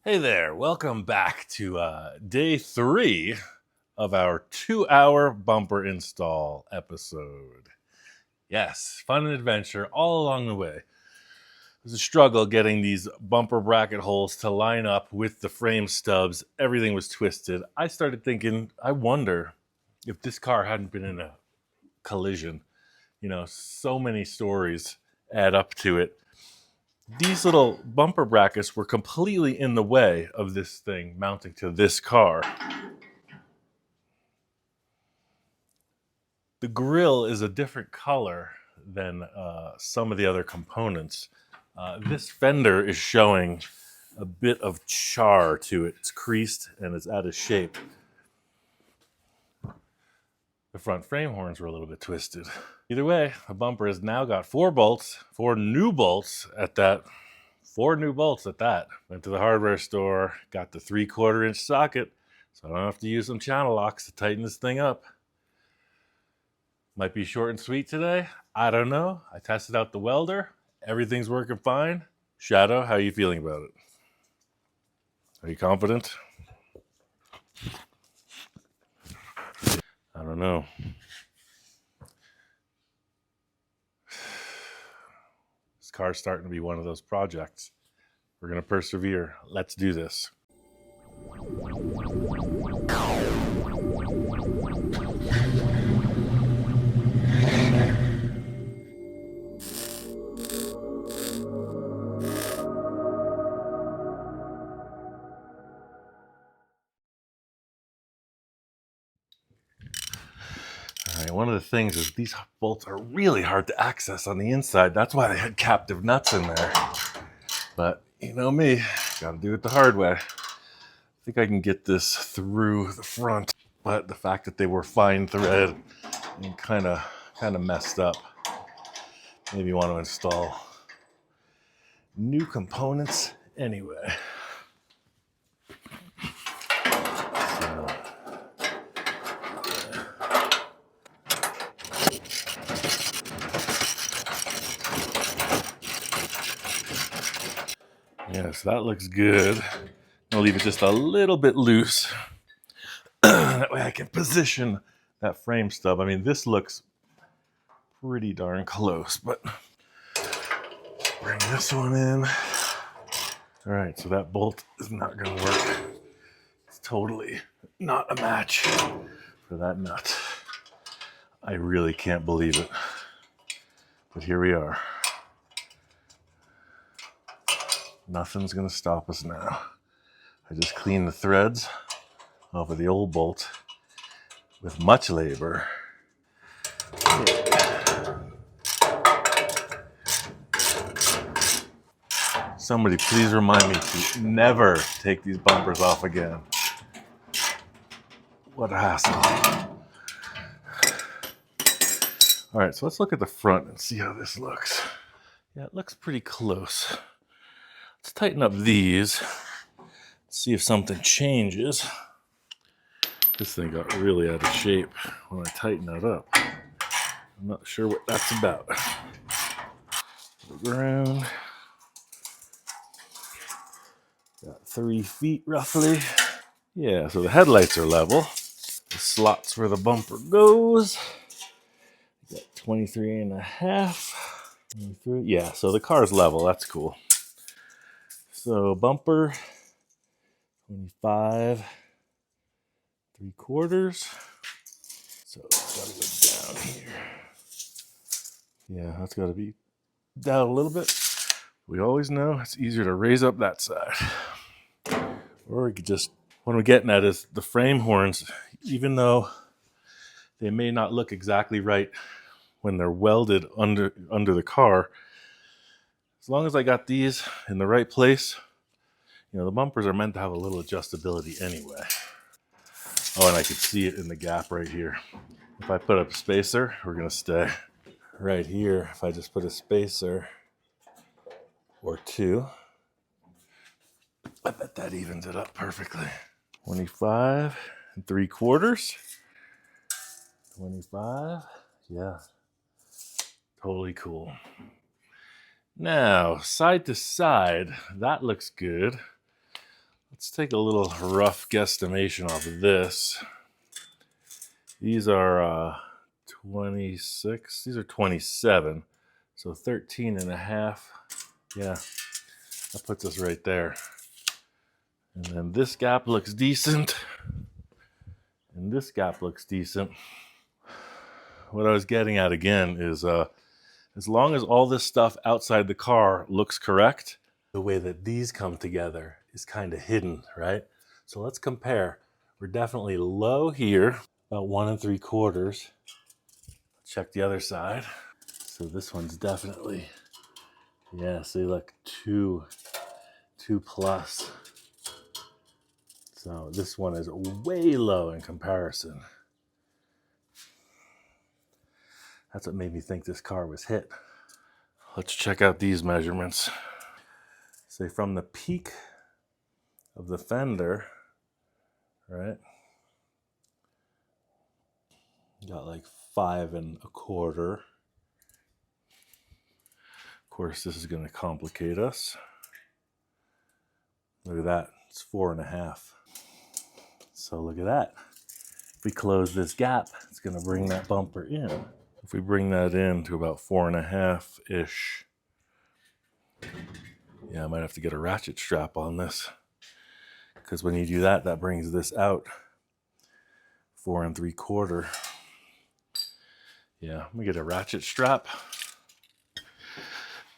Hey there, welcome back to day 3 of our 2-hour bumper install episode. Yes, fun and adventure all along the way. It was a struggle getting these bumper bracket holes to line up with the frame stubs. Everything was twisted. I started thinking, I wonder if this car hadn't been in a collision. You know, so many stories add up to it. These little bumper brackets were completely in the way of this thing mounting to this car. The grille is a different color than some of the other components. This fender is showing a bit of char to it. It's creased and it's out of shape. The front frame horns were a little bit twisted. Either way, the bumper has now got 4 bolts, 4 new bolts at that. 4 new bolts at that. Went to the hardware store, got the 3/4 inch socket, so I don't have to use some channel locks to tighten this thing up. Might be short and sweet today. I don't know. I tested out the welder. Everything's working fine. Shadow, how are you feeling about it? Are you confident? I don't know. This car's starting to be one of those projects. We're going to persevere. Let's do this. All right, one of the things is these bolts are really hard to access on the inside. That's why they had captive nuts in there. But you know me, gotta do it the hard way. I think I can get this through the front, but the fact that they were fine thread and kind of messed up. Maybe you want to install new components anyway. Yeah, so that looks good. I'll leave it just a little bit loose. That way I can position that frame stub. I mean, this looks pretty darn close, but bring this one in. All right, so that bolt is not going to work. It's totally not a match for that nut. I really can't believe it. But here we are. Nothing's going to stop us now. I just cleaned the threads off of the old bolt with much labor. Somebody please remind me to never take these bumpers off again. What a hassle. All right, so let's look at the front and see how this looks. Yeah, it looks pretty close. Let's tighten up these. See if something changes. This thing got really out of shape when I tightened that up. I'm not sure what that's about. The ground. Got 3 feet roughly. Yeah, so the headlights are level. The slots where the bumper goes. Got 23 and a half. 23. Yeah, so the car's level. That's cool. So bumper 25 3/4. So it's gotta go down here. Yeah, that's gotta be down a little bit. We always know it's easier to raise up that side. Or we could just, what I'm getting at is the frame horns, even though they may not look exactly right when they're welded under the car, as long as I got these in the right place, you know, the bumpers are meant to have a little adjustability anyway. Oh, and I could see it in the gap right here. If I put up a spacer, we're gonna stay right here. If I just put a spacer or 2, I bet that evens it up perfectly. 25 3/4. 25. Yeah. Totally cool. Now, side to side, that looks good. Let's take a little rough guesstimation off of this. These are 26, these are 27, so 13 and a half. Yeah, that puts us right there. And then this gap looks decent, and this gap looks decent. What I was getting at again is as long as all this stuff outside the car looks correct, the way that these come together is kind of hidden, right? So let's compare. We're definitely low here, about 1 3/4. Check the other side. So this one's definitely, yeah, see, look, 2 plus. So this one is way low in comparison. That's what made me think this car was hit. Let's check out these measurements. Say from the peak of the fender, right? Got like 5 1/4. Of course, this is going to complicate us. Look at that, it's 4 1/2. So look at that. If we close this gap, it's going to bring that bumper in. If we bring that in to about 4 1/2-ish, yeah, I might have to get a ratchet strap on this, because when you do that, that brings this out 4 3/4. Yeah, let me get a ratchet strap.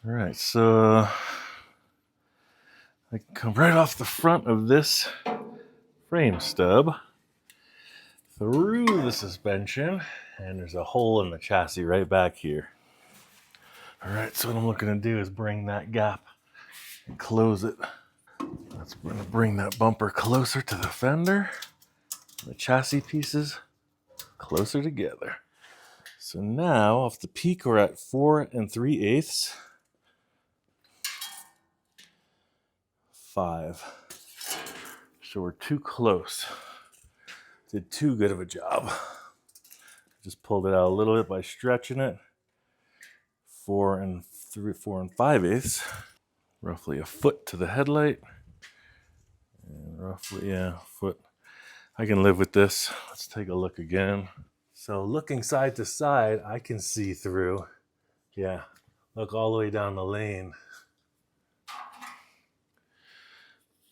All right, so I can come right off the front of this frame stub through the suspension, and there's a hole in the chassis right back here. All right, so what I'm looking to do is bring that gap and close it. That's going to bring that bumper closer to the fender, the chassis pieces closer together. So now off the peak, we're at 4 3/8. 5. So we're too close. Did too good of a job. Just pulled it out a little bit by stretching it. 4 5/8. Roughly a foot to the headlight. And roughly, yeah, a foot. I can live with this. Let's take a look again. So looking side to side, I can see through. Yeah, look all the way down the lane.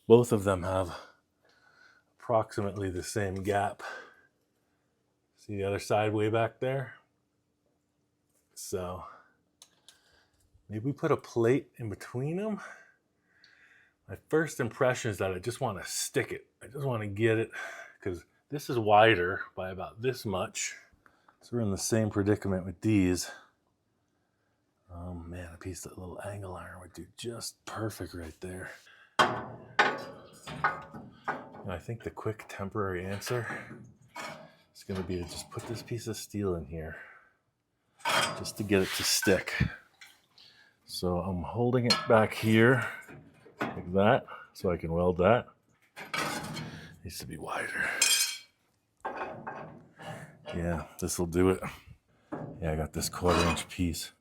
Both of them have approximately the same gap. See the other side way back there? So maybe we put a plate in between them. My first impression is that I just want to stick it. I just want to get it, because this is wider by about this much. So we're in the same predicament with these. Oh man, a piece of that little angle iron would do just perfect right there. And I think the quick temporary answer is going to be to just put this piece of steel in here just to get it to stick. So I'm holding it back here like that so I can weld that. Needs to be wider. Yeah, this will do it. Yeah, I got this 1/4-inch piece.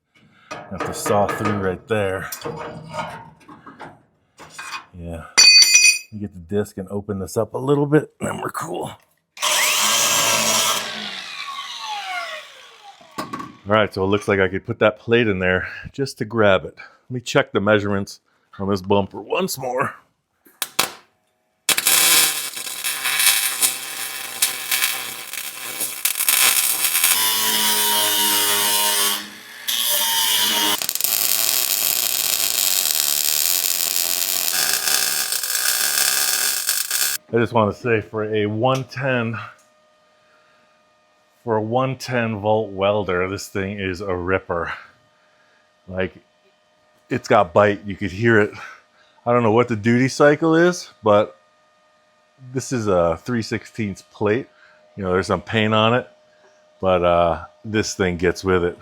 I have to saw through right there. Yeah. You get the disc and open this up a little bit, and then we're cool. All right, so it looks like I could put that plate in there just to grab it. Let me check the measurements on this bumper once more. I just want to say for a 110 volt welder, this thing is a ripper. Like, it's got bite. You could hear it. I don't know what the duty cycle is, but this is a 3/16 plate. You know, there's some paint on it, but this thing gets with it.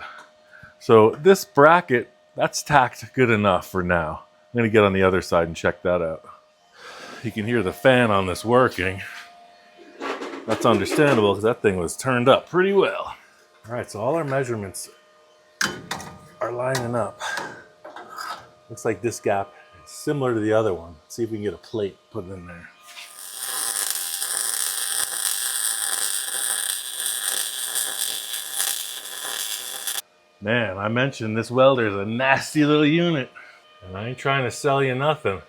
So this bracket, that's tacked good enough for now. I'm gonna get on the other side and check that out. You can hear the fan on this working. That's understandable because that thing was turned up pretty well. All right, so all our measurements are lining up. Looks like this gap similar to the other one. Let's see if we can get a plate put in there. Man, I mentioned this welder is a nasty little unit. And I ain't trying to sell you nothing.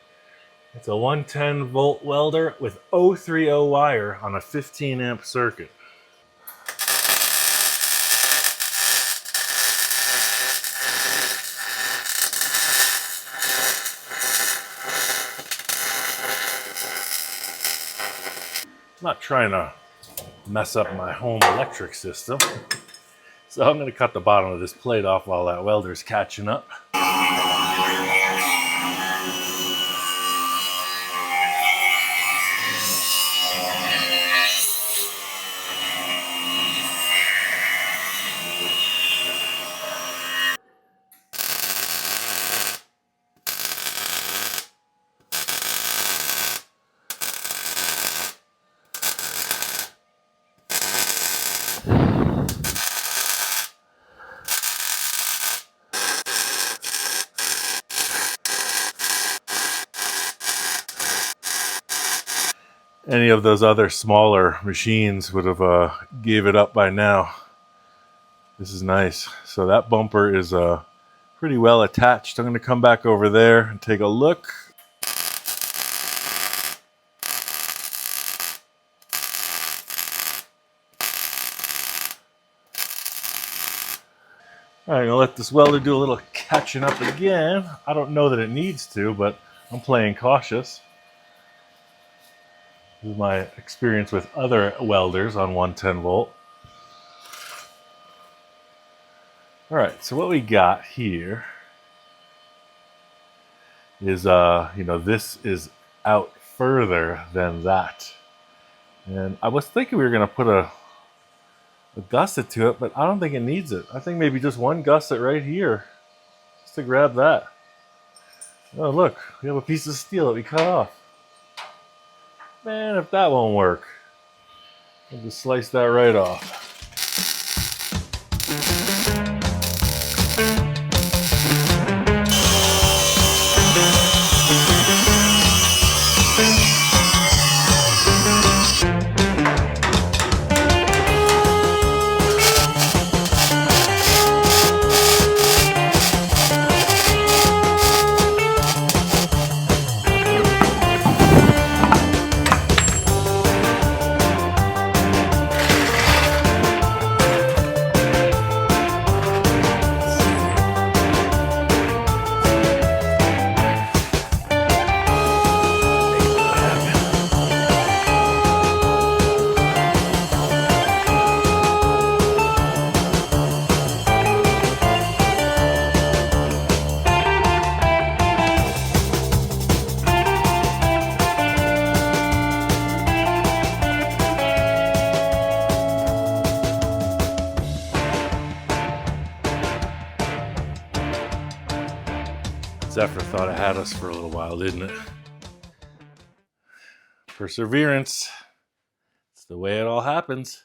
It's a 110 volt welder with 030 wire on a 15 amp circuit. I'm not trying to mess up my home electric system. So I'm going to cut the bottom of this plate off while that welder's catching up. Any of those other smaller machines would have gave it up by now. This is nice. So that bumper is pretty well attached. I'm going to come back over there and take a look. All right, I'm going to let this welder do a little catching up again. I don't know that it needs to, but I'm playing cautious. This is my experience with other welders on 110 volt. All right, so what we got here is, this is out further than that. And I was thinking we were going to put a gusset to it, but I don't think it needs it. I think maybe just one gusset right here, just to grab that. Oh, look, we have a piece of steel that we cut off. Man, if that won't work, I'll just slice that right off. Zephyr thought it had us for a little while, didn't it? Perseverance. It's the way it all happens.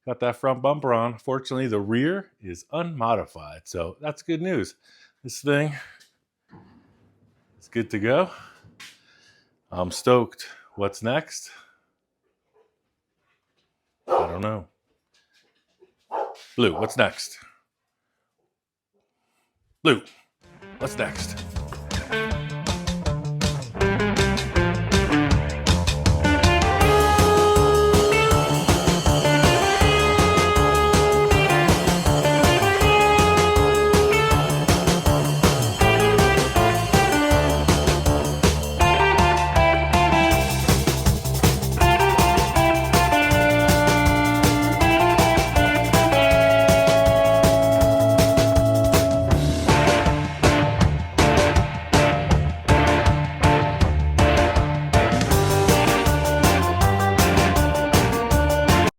Got that front bumper on. Fortunately, the rear is unmodified, so that's good news. This thing is good to go. I'm stoked. What's next? I don't know. Blue, what's next? Blue, what's next?